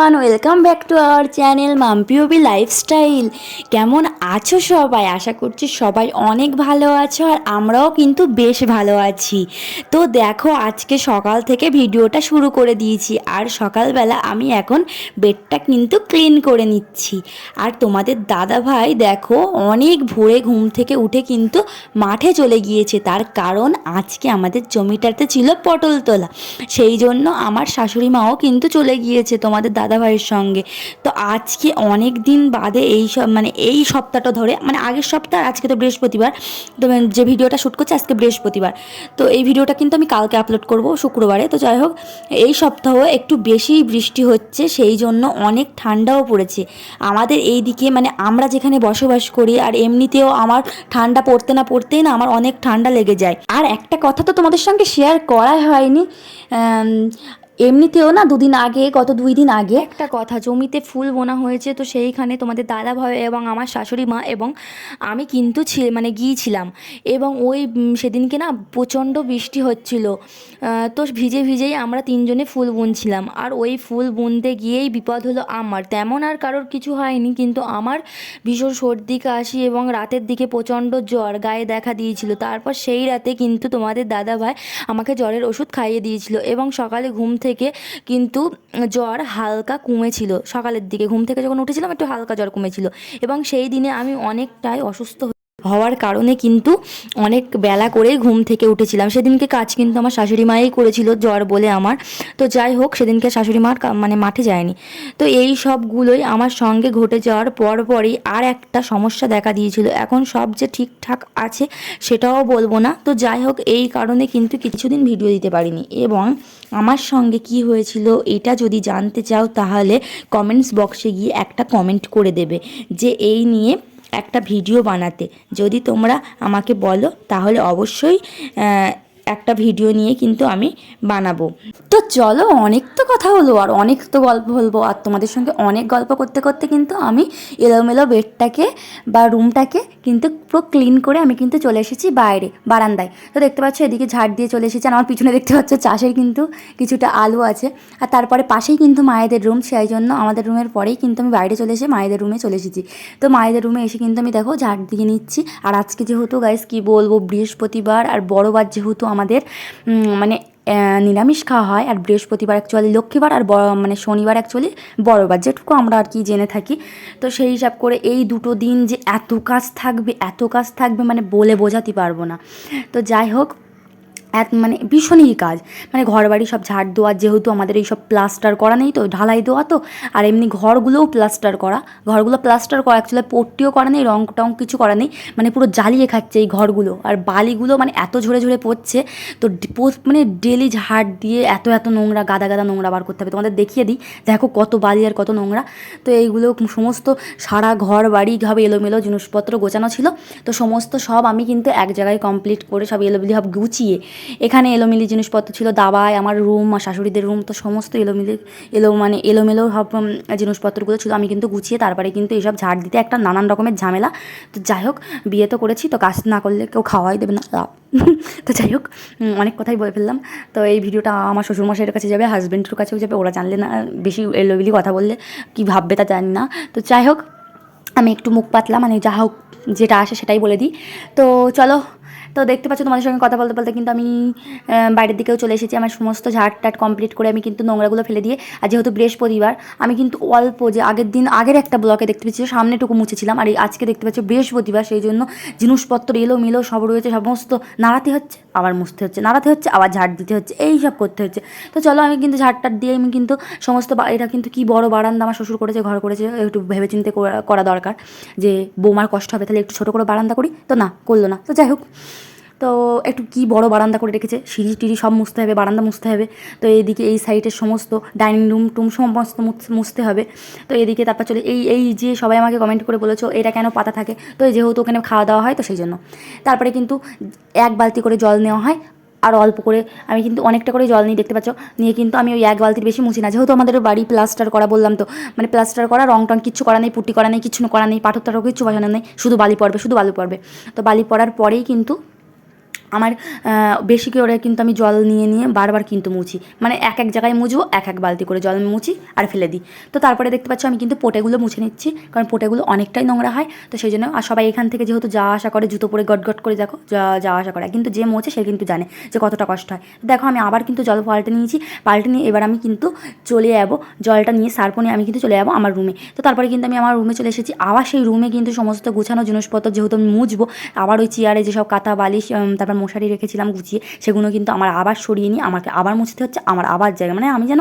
Everyone, welcome back to our channel মাম্পিওবি lifestyle. কেমন আছো সবাই? আশা করছি সবাই অনেক ভালো আছো, আর আমরাও কিন্তু বেশ ভালো আছি। তো দেখো, আজকে সকাল থেকে ভিডিওটা শুরু করে দিয়েছি, আর সকালবেলা আমি এখন বেডটা কিন্তু ক্লিন করে নিচ্ছি। আর তোমাদের দাদা ভাই দেখো অনেক ভোরে ঘুম থেকে উঠে কিন্তু মাঠে চলে গিয়েছে। তার কারণ আজকে আমাদের জমিটাতে ছিল পটল তোলা, সেই জন্য আমার শাশুড়ি মাও কিন্তু চলে গিয়েছে তোমাদের দাদা ভাইয়ের সঙ্গে। তো আজকে অনেক দিন বাদে এই সপ্তাহটা ধরে, আগের সপ্তাহ, আজকে তো বৃহস্পতিবার, তো যে ভিডিওটা শ্যুট করছে আজকে বৃহস্পতিবার, তো এই ভিডিওটা কিন্তু আমি কালকে আপলোড করব শুক্রবারে। তো যাই হোক, এই সপ্তাহ একটু বেশিই বৃষ্টি হচ্ছে, সেই জন্য অনেক ঠান্ডাও পড়েছে আমাদের এই দিকে, আমরা যেখানে বসবাস করি। আর এমনিতেও আমার ঠান্ডা পড়তে না পড়তেই না আমার অনেক ঠান্ডা লেগে যায়। আর একটা কথা তো তোমাদের সঙ্গে শেয়ার করাই হয়নি, এমনিতেও না গত 2 দিন আগে একটা কথা, জমিতে ফুল বোনা হয়েছে, তো সেইখানে তোমাদের দাদা ভাই এবং আমার শাশুড়ি মা এবং আমি কিন্তু গিয়েছিলাম। এবং সেদিনকে না প্রচণ্ড বৃষ্টি হচ্ছিল, তো ভিজে ভিজেই আমরা 3জনে ফুল বুনছিলাম। আর ওই ফুল বুনতে গিয়েই বিপদ হলো আমার। তেমন আর কারোর কিছু হয়নি, কিন্তু আমার ভীষণ সর্দি কাশি এবং রাতের দিকে প্রচণ্ড জ্বর গায়ে দেখা দিয়েছিল। তারপর সেই রাতে কিন্তু তোমাদের দাদা ভাই আমাকে জ্বরের ওষুধ খাইয়ে দিয়েছিল, এবং সকালে ঘুম থেকে কিন্তু জ্বর হালকা কমেছিল। সকালের দিকে ঘুম থেকে যখন উঠেছিলাম একটু হালকা জ্বর কমেছিল, এবং সেই দিনে আমি অনেকটাই অসুস্থ হওয়ার কারণে কিন্তু অনেক বেলা করেই ঘুম থেকে উঠেছিলাম। সেদিনকে কাজ কিন্তু আমার শাশুড়ি মাই করেছিল জ্বর বলে আমার। তো যাই হোক, সেদিনকে শাশুড়ি মার মাঠে যায়নি। তো এই সবগুলোই আমার সঙ্গে ঘটে যাওয়ার পরপরই আর একটা সমস্যা দেখা দিয়েছিল। এখন সব যে ঠিকঠাক আছে সেটাও বলবো না। তো যাই হোক, এই কারণে কিন্তু কিছুদিন ভিডিও দিতে পারিনি। এবং আমার সঙ্গে কি হয়েছিল এটা যদি জানতে চাও, তাহলে কমেন্টস বক্সে গিয়ে একটা কমেন্ট করে দেবে যে এই নিয়ে একটা ভিডিও বানাতে। যদি তোমরা আমাকে বলো তাহলে অবশ্যই একটা ভিডিও নিয়ে কিন্তু আমি বানাবো। তো চলো, অনেক তো কথা হলো আর অনেক তো গল্প বলবো, আর তোমাদের সঙ্গে অনেক গল্প করতে করতে কিন্তু আমি এলোমেলো বেডটাকে বা রুমটাকে কিন্তু পুরো ক্লিন করে আমি কিন্তু চলে এসেছি বাইরে বারান্দায়। তো দেখতে পাচ্ছ এদিকে ঝাড় দিয়ে চলে এসেছি, আর আমার পিছনে দেখতে পাচ্ছ চাষের কিন্তু কিছুটা আলু আছে। আর তারপরে পাশেই কিন্তু মায়েদের রুম, সেই জন্য আমাদের রুমের পরেই কিন্তু আমি বাইরে চলে এসে মায়েদের রুমে চলে এসেছি। তো মায়েদের রুমে এসে কিন্তু আমি দেখো ঝাড় দিয়ে নিচ্ছি। আর আজকে যেহেতু গাইস কি বলবো, বৃহস্পতিবার আর বড়বার যেহেতু আমাদের নিরামিষ খাওয়া হয়, আর বৃহস্পতিবার অ্যাকচুয়ালি লক্ষ্মীবার, আর শনিবার অ্যাকচুয়ালি বড়বার, যেটুকু আমরা আর কি জেনে থাকি। তো সেই হিসাব করে এই দুটো দিন যে এত কাজ থাকবে বলে বোঝাতে পারবো না। তো যাই হোক, ভীষণই কাজ, ঘর বাড়ি সব ঝাড় দেওয়া, যেহেতু আমাদের এই সব প্লাস্টার করা নেই, তো ঢালাই দেওয়া, তো আর এমনি ঘরগুলোও প্লাস্টার করা, অ্যাকচুয়ালি পট্টিও করা নেই, রং টং কিছু করা নেই, পুরো জ্বালিয়ে খাচ্ছে এই ঘরগুলো। আর বালিগুলো এত ঝরে ঝরে পড়ছে, তো ডেলি ঝাড় দিয়ে এত নোংরা, গাদা গাদা নোংরা বার করতে হবে। তোমাদের দেখিয়ে দিই, দেখো কত বালি আর কত নোংরা। তো এইগুলো সমস্ত সারা ঘর বাড়িভাবে এলোমেলো জিনিসপত্র গোছানো ছিল, তো সমস্ত সব আমি কিন্তু এক জায়গায় কমপ্লিট করে সব এলোমেলি ভাব গুছিয়ে, এখানে এলোমেলি জিনিসপত্র ছিল, দাবায় আমার রুম আর শাশুড়িদের রুম, তো সমস্ত এলোমেলো সব জিনিসপত্রগুলো ছিল। আমি কিন্তু গুছিয়ে তারপরে কিন্তু এইসব ঝাড় দিতে একটা নানান রকমের ঝামেলা। তো যাই হোক, বিয়ে তো করেছি, তো কাজ না করলে কেউ খাওয়াই দেবে না। তো যাই হোক, অনেক কথাই বলে ফেললাম। তো এই ভিডিওটা আমার শ্বশুরমশাইয়ের কাছে যাবে, হাজব্যান্ডের কাছেও যাবে। ওরা জানলে না, বেশি এলোমেলি কথা বললে কী ভাববে তা জানি না। তো যাই হোক, আমি একটু মুখ পাতলা, যা হোক যেটা আসে সেটাই বলে দিই। তো চলো, তো দেখতে পাচ্ছ তোমাদের সঙ্গে কথা বলতে বলতে কিন্তু আমি বাইরের দিকেও চলে এসেছি। আমার সমস্ত ঝাড় কমপ্লিট করে আমি কিন্তু নোংরাগুলো ফেলে দিয়ে, আর যেহেতু বৃহস্পতিবার, আমি কিন্তু অল্প, যে আগের একটা ব্লকে দেখতে পেয়েছি সামনেটুকু মুছেছিলাম, আর এই আজকে দেখতে পাচ্ছি বৃহস্পতিবার, সেই জন্য জিনিসপত্র এলোমেলো সব রয়েছে, সমস্ত নাড়াতে হচ্ছে, আবার মুছতে হচ্ছে, নাড়াতে হচ্ছে, আবার ঝাড় দিতে হচ্ছে, এই সব করতে হচ্ছে। তো চলো, আমি কিন্তু ঝাড়টার দিয়ে আমি কিন্তু সমস্ত, এটা কিন্তু কি বড় বারান্দা আমার শ্বশুর করেছে, ঘর করেছে, একটু ভেবেচিন্তে করা দরকার, যে বৌমার কষ্ট হবে, তাহলে একটু ছোটো করে বারান্দা করি, তো না, করলো না। তো যাই হোক, তো একটু কি বড় বারান্দা করে রেখেছে, সিঁড়ি টিড়ি সব মুছতে হবে, বারান্দা মুছতে হবে। তো এইদিকে এই সাইডের সমস্ত ডাইনিং রুম টুম সমস্ত মুছতে হবে। তো এদিকে তারপর চলে এই যে সবাই আমাকে কমেন্ট করে বলেছো এটা কেন পাতা থাকে, তো যেহেতু ওখানে খাওয়া দাওয়া হয়, তো সেই জন্য। তারপরে কিন্তু 1 বালতি করে জল নেওয়া হয়, আর অল্প করে, আমি কিন্তু অনেকটা করে জল নিয়ে দেখতে পাচ্ছ, নিয়ে কিন্তু আমি ওই 1 বালতির বেশি মুছি না, যেহেতু আমাদের বাড়ি প্লাস্টার করা, বললাম তো, প্লাস্টার করা, রং টং কিচ্ছু করা নেই, পুট্টি করা নেই, কিচ্ছু করা নেই, পাথর টাথর কিচ্ছু বসানো নেই, শুধু বালি পড়বে। তো বালি পড়ার পরেই কিন্তু আমার বেশি করে কিন্তু আমি জল নিয়ে নিয়ে বারবার কিন্তু মুছি, মানে এক এক জায়গায় মুছবো, এক এক বালতি করে জল মুছি আর ফেলে দিই। তো তারপরে দেখতে পাচ্ছ আমি কিন্তু পোটেগুলো মুছে নিচ্ছি, কারণ পোটেগুলো অনেকটাই নোংরা হয়। তো সেই জন্য আর সবাই এখান থেকে যেহেতু যাওয়া আসা করে, জুতো পরে গট গট করে দেখো যাওয়া আসা করে, কিন্তু যে মোছে সে কিন্তু জানে যে কতটা কষ্ট হয়। দেখো আমি আবার কিন্তু জল পাল্টে নিয়েছি, পাল্টে নিয়ে এবার আমি কিন্তু চলে যাবো, জলটা নিয়ে সার্ফ নিয়ে আমি কিন্তু চলে যাবো আমার রুমে। তো তারপরে কিন্তু আমি আমার রুমে চলে এসেছি, আবার সেই রুমে কিন্তু সমস্ত গোছানো জিনিসপত্র যেহেতু আমি মুছবো, আবার ওই চেয়ারে যেসব কাঁথা বালিশ তারপর মশারি রেখেছিলাম গুছিয়ে, সেগুলো কিন্তু আমার আবার সরিয়ে নিয়ে আমাকে আবার মুছতে হচ্ছে, আমার আবার জায়গা, মানে আমি যেন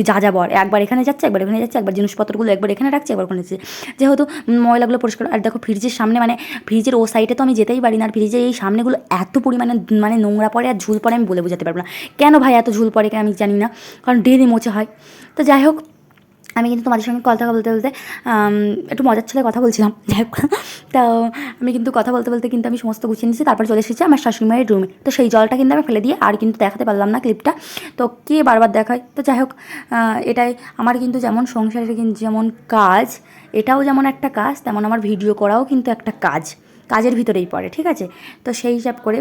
যা যাবো একবার এখানে যাচ্ছে, একবার এখানে যাচ্ছে, একবার জিনিসপত্রগুলো একবার এখানে রাখছি, একবার ওখানে যাচ্ছে, যেহেতু ময়লাগুলো পরিষ্কার। আর দেখো ফ্রিজের সামনে, মানে ফ্রিজের ও সাইডে তো আমি যেতেই পারি না, আর ফ্রিজের এই সামনেগুলো এত পরিমাণে মানে নোংরা পড়ে আর ঝুল পড়ে, আমি বলে বোঝাতে পারবো না কেন ভাই এত ঝুল পড়ে, আমি জানি না, কারণ ডেলি মোছা হয়। তো যাই হোক, আমি কিন্তু তোমাদের সঙ্গে কথা বলতে বলতে একটু মজার ছলে কথা বলছিলাম, যাই হোক। তো আমি কিন্তু কথা বলতে বলতে কিন্তু আমি সমস্ত গুছিয়ে নিচ্ছি, তারপর চলে এসেছি আমার শাশুড়ি মায়ের রুমে। তো সেই জলটা কিন্তু আমি ফেলে দিয়ে আর কিন্তু দেখাতে পারলাম না ক্লিপটা, তো কে বারবার দেখায়। তো যাই হোক, এটাই আমার কিন্তু যেমন সংসারের কিন্তু যেমন কাজ, এটাও যেমন একটা কাজ, তেমন আমার ভিডিও করাও কিন্তু একটা কাজ, কাজের ভিতরেই পড়ে, ঠিক আছে। তো সেই হিসাব করে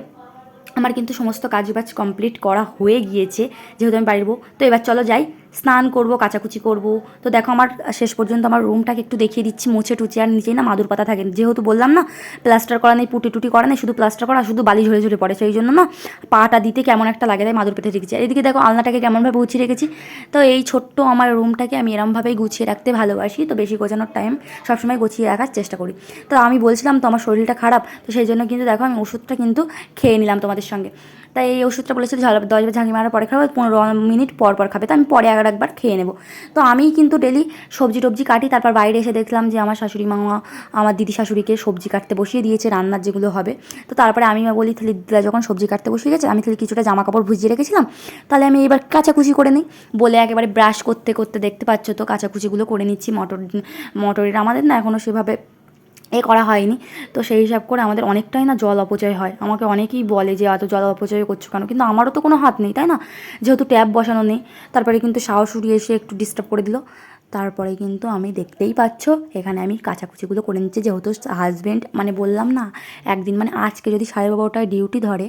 আমার কিন্তু সমস্ত কাজবাজ কমপ্লিট করা হয়ে গিয়েছে, যেহেতু আমি বাড়ির বউ। তো এবার চলো যাই, স্নান করবো, কাচাকুচি করবো। তো দেখো আমার শেষ পর্যন্ত আমার রুমটাকে একটু দেখিয়ে দিচ্ছি, মুছে টুচে, আর নিচেই না মাদুর পাতা থাকে, যেহেতু বললাম না প্লাস্টার করা নেই, পুটি টুটি করা নেই, শুধু প্লাস্টার করা, শুধু বালি ঝরে ঝরে পড়ে, সেই জন্য না পাটা দিতে কেমন একটা লাগে, তাই মাদুর পেতে রেখেছি। আর এদিকে দেখো আলনাটাকে কেমনভাবে গুছিয়ে রেখেছি। তো এই ছোট্ট আমার রুমটাকে আমি এরমভাবেই গুছিয়ে রাখতে ভালোবাসি, তো বেশি গোছানোর টাইম সবসময় গুছিয়ে রাখার চেষ্টা করি। তো আমি বলছিলাম তো আমার শরীরটা খারাপ, তো সেই জন্য কিন্তু দেখো আমি ওষুধটা কিন্তু খেয়ে নিলাম তোমাদের সঙ্গে। তাই এই ওষুধটা বলেছিল 10 বার ঝাঁকি মারার পরে খাবে, 15 মিনিট পর পর খাবে, তো আমি পরে একবার খেয়ে নেবো। তো আমি কিন্তু ডেলি সবজি টবজি কাটি, তারপর বাইরে এসে দেখলাম যে আমার শাশুড়ি মা আমার দিদি শাশুড়িকে সবজি কাটতে বসিয়ে দিয়েছে, রান্নার যেগুলো হবে। তো তারপরে আমি বলি তাহলে দিদা যখন সবজি কাটতে বসিয়ে গেছে, আমি তাহলে কিছুটা জামা কাপড় ভিজিয়ে রেখেছিলাম, তাহলে আমি এবার কাচাকুচি করে নিই বলে একেবারে ব্রাশ করতে করতে দেখতে পাচ্ছ তো কাচাকুচিগুলো করে নিচ্ছি। মটরের আমাদের না এখনও সেভাবে করা হয়নি, তো সেই হিসাব করে আমাদের অনেকটাই না জল অপচয় হয়। আমাকে অনেকেই বলে যে এত জল অপচয় করছো কেন, কিন্তু আমারও তো কোনো হাত নেই, তাই না, যেহেতু ট্যাপ বসানো নেই। তারপরে কিন্তু শাশুড়ি এসে একটু ডিস্টার্ব করে দিল, তারপরে কিন্তু আমি দেখতেই পাচ্ছ এখানে আমি কাচাকুচিগুলো করে নিচ্ছি, যেহেতু হাজব্যান্ড মানে বললাম না একদিন, মানে আজকে যদি 12:30টায় ডিউটি ধরে,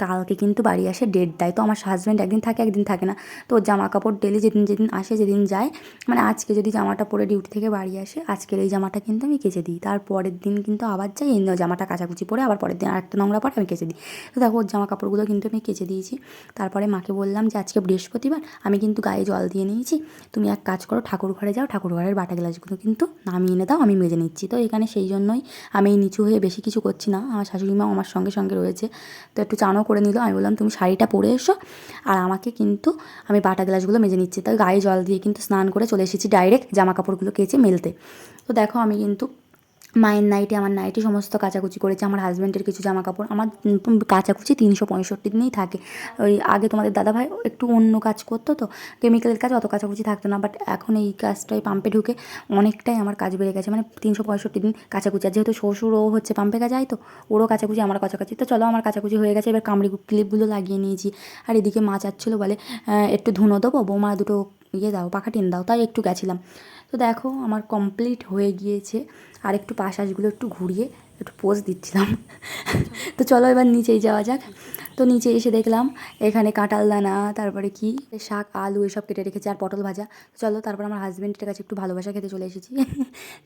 কালকে কিন্তু বাড়ি আসে 1:30টায়। তো আমার হাজব্যান্ড একদিন থাকে একদিন থাকে না, তো জামা কাপড় ডেলি যেদিন যেদিন আসে যেদিন যায়, মানে আজকে যদি জামাটা পরে ডিউটি থেকে বাড়ি আসে, আজকের এই জামাটা কিন্তু আমি কেচে দিই, তারপরের দিন কিন্তু আবার যাই এই জামাটা কাচাকুচি পরে আবার পরের দিন আরেকটা নোংরা পরে আমি কেচে দিই। তো দেখো ওর জামা কাপড়গুলো কিন্তু আমি কেচে দিয়েছি। তারপরে মাকে বললাম যে আজকে বৃহস্পতিবার, আমি কিন্তু গায়ে জল দিয়ে নিয়েছি, তুমি এক কাজ করো ঠাকুর ঘরে যাও, ঠাকুর ঘরের বাটা গ্লাসগুলো কিন্তু নামিয়ে এনে দাও, আমি মেজে নিচ্ছি। তো এখানে সেই জন্যই আমি নিচু হয়ে বেশি কিছু করছি না, আমার শাশুড়ি মাও আমার সঙ্গে সঙ্গে রয়েছে। তো একটু চানও করে নিল, আমি বললাম তুমি শাড়িটা পরে এসো, আর আমাকে কিন্তু আমি বাটা গ্লাসগুলো মেজে নিচ্ছি। তাই গায়ে জল দিয়ে কিন্তু স্নান করে চলে এসেছি ডাইরেক্ট জামা কাপড়গুলো কেচে মেলতে। তো দেখো আমি কিন্তু মায়ের নাইটি আমার নাইটি সমস্ত কাচাকুচি করেছে, আমার হাজব্যান্ডের কিছু জামা কাপড় আমার কাচাকুচি 365 দিনেই থাকে। ওই আগে তোমাদের দাদাভাই একটু অন্য কাজ করতো, তো কেমিক্যালের কাজ অত কাচাকুচি থাকতো না, বাট এখন এই কাজটাই পাম্পে ঢুকে অনেকটাই আমার কাজ বেড়ে গেছে, মানে 365 দিন কাচাকুচি। আর যেহেতু শ্বশুরও হচ্ছে পাম্পে কাজ যায়, তো ওরও কাচাকুচি আমার কাচাকুচি। তো চলো আমার কাচাকুচি হয়ে গেছে, এবার কামড়ি ক্লিপগুলো লাগিয়ে নিয়েছি। আর এদিকে মা চাচ্ছিলো বলে একটু ধুনো দেবো, বৌমা দুটো দাও পাখা টিন দাও, তাই একটু গেছিলাম। তো দেখো আমার কমপ্লিট হয়ে গিয়েছে, আর একটু পাশাশগুলো একটু ঘুরিয়ে একটু পোজ দিচ্ছিলাম। তো চলো এবার নিচেই যাওয়া যাক। তো নিচে এসে দেখলাম এখানে কাঁঠাল দানা, তারপরে কি শাক আলু এসব কেটে রেখেছে, আর পটল ভাজা। চলো তারপর আমার হাজব্যান্ডের কাছে একটু ভালোবাসা খেতে চলে এসেছি।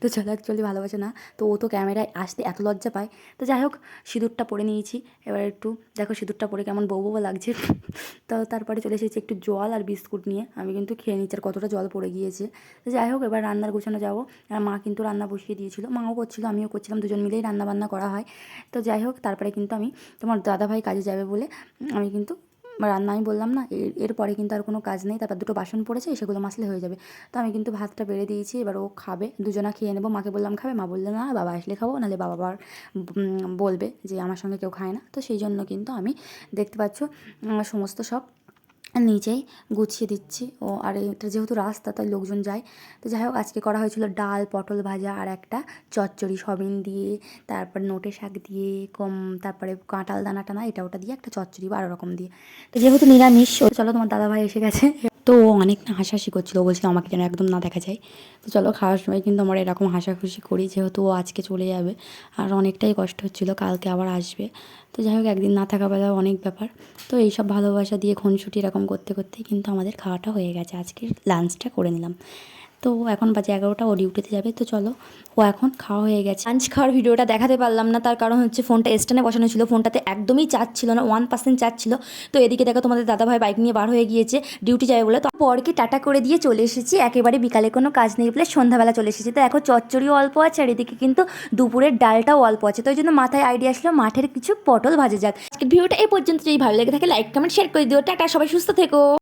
তো চলো অ্যাকচুয়ালি ভালোবাসা না, তো ও তো ক্যামেরায় আসতে এত লজ্জা পায়। তো যাই হোক সিঁদুরটা পরে নিয়েছি, এবার একটু দেখো সিঁদুরটা পরে কেমন বউ বউ লাগছে। তো তারপরে চলে এসেছি একটু জল আর বিস্কুট নিয়ে, আমি কিন্তু খেয়ে নিচ্ছি, আর কতটা জল পড়ে গিয়েছে। তো যাই হোক এবার রান্নার গোছানো যাবো। আর মা কিন্তু রান্না বসিয়ে দিয়েছিল, মাও করছিল আমিও করছিলাম, দুজন মিলেই রান্না বান্না করা হয়। তো যাই হোক তারপরে কিন্তু আমি তোমার দাদাভাই কাজে যাবে বলে আমি কিন্তু রান্না, আমি বললাম না এরপরে কিন্তু আর কোনো কাজ নেই, তারপর দুটো বাসন পড়েছে সেগুলো মাজলে হয়ে যাবে। তো আমি কিন্তু ভাতটা বেড়ে দিয়েছি, এবার ও খাবে, দুজনা খেয়ে নেবো। মাকে বললাম খাবে, মা বললে না বাবা আসলে খাবো, নাহলে বাবা আবার বলবে যে আমার সঙ্গে কেউ খায় না। তো সেই জন্য কিন্তু আমি দেখতে পাচ্ছ সমস্ত সব নিচেই গুছিয়ে দিচ্ছি। আর এটা যেহেতু রাস্তা তাই লোকজন যায়। তো যাই হোক আজকে করা হয়েছিল ডাল, পটল ভাজা আর একটা চচ্চড়ি, সবিন দিয়ে, তারপর নোটে শাক দিয়ে তারপরে কাঁঠাল দানা টানা এটা ওটা দিয়ে একটা চচ্চড়ি 12 রকম দিয়ে। তো যেহেতু নিরামিষ, চলো তোমার দাদাভাই এসে গেছে, তো অনেক না হাসাহাসি করছিলো, বলছিল আমাকে যেন একদম না দেখা যায়। তো চলো খাওয়ার সময় কিন্তু আমরা এরকম হাসাখুশি করি, যেহেতু ও আজকে চলে যাবে আর অনেকটাই কষ্ট হচ্ছিলো, কালকে আবার আসবে। তো যাই হোক, একদিন না থাকা বেলা অনেক ব্যাপার। তো এইসব ভালোবাসা দিয়ে খুনসুটি এরকম করতে করতেই কিন্তু আমাদের খাওয়াটা হয়ে গেছে, আজকে লাঞ্চটা করে নিলাম। তো এখন বাজে 11টা, ও ডিউটিতে যাবে। তো চলো, ও এখন খাওয়া হয়ে গেছে। লাঞ্চ খাওয়ার ভিডিওটা দেখাতে পারলাম না, তার কারণ হচ্ছে ফোনটা স্ট্যান্ডে বসানো ছিল, ফোনটাতে একদমই চার্জ ছিল না, 1% চার্জ ছিল। তো এদিকে দেখো তোমাদের দাদাভাই বাইক নিয়ে বার হয়ে গিয়েছে ডিউটি যাবে বলে। তো পরকে টাটা করে দিয়ে চলে এসেছি, একেবারে বিকালে কোনো কাজ নেই বলে সন্ধ্যাবেলা চলে এসেছি। তো এখন চচ্চড়িও অল্প আছে আর এদিকে কিন্তু দুপুরের ডালটাও অল্প আছে। তো ওই জন্য মাথায় আইডিয়া আসলো মাঠের কিছু পটল ভাজা যাক। আজকের ভিডিওটা এই পর্যন্ত, যদি ভালো লেগে থাকে লাইক কমেন্ট শেয়ার করে দিও। টাটা, সবাই সুস্থ থেকো।